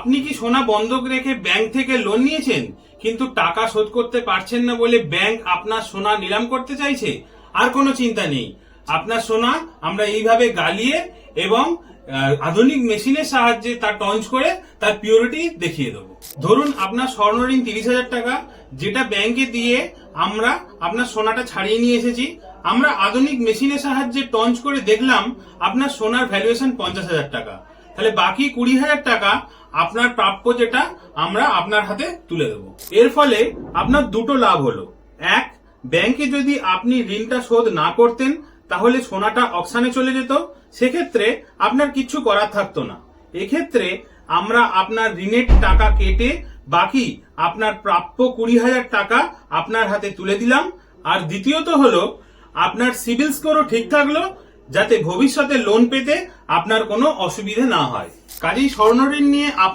আপনি কি সোনা বন্ধক রেখে ব্যাংক থেকে লোন নিয়েছেন কিন্তু টাকা শোধ করতে পারছেন না বলে ব্যাংক আপনার সোনা নিলাম করতে চাইছে? আর কোনো চিন্তা নেই, আপনার সোনা আমরা এইভাবে গালিয়ে এবং আধুনিক মেশিনের সাহায্যে তা টঞ্চ করে তার পিওরিটি দেখিয়ে দেবো। ধরুন আপনার স্বর্ণঋণ 30,000 টাকা, যেটা ব্যাংকে দিয়ে আমরা আপনার সোনাটা ছাড়িয়ে নিয়ে এসেছি। আমরা আধুনিক মেশিনের সাহায্যে টঞ্চ করে দেখলাম আপনার সোনার ভ্যালুয়েশন 50,000 টাকা। তাহলে বাকি 20,000 টাকা আপনার প্রাপ্য, যেটা আমরা আপনার হাতে তুলে দেবো। এর ফলে আপনার দুটো লাভ হলো। এক, ব্যাংকে যদি আপনি ঋণটা শোধ না করতেন তাহলে সোনাটা অকশনে চলে যেত, সেক্ষেত্রে আপনার কিছু করার থাকতো না। এক্ষেত্রে আমরা আপনার ঋণের টাকা কেটে বাকি আপনার প্রাপ্য 20,000 টাকা আপনার হাতে তুলে দিলাম। আর দ্বিতীয়ত হলো আপনার সিভিল স্কোরও ঠিক থাকলো, যাতে ভবিষ্যতে লোন পেতে আপনার কোনো অসুবিধা না হয়। কাজেই স্বর্ণঋণ নিয়ে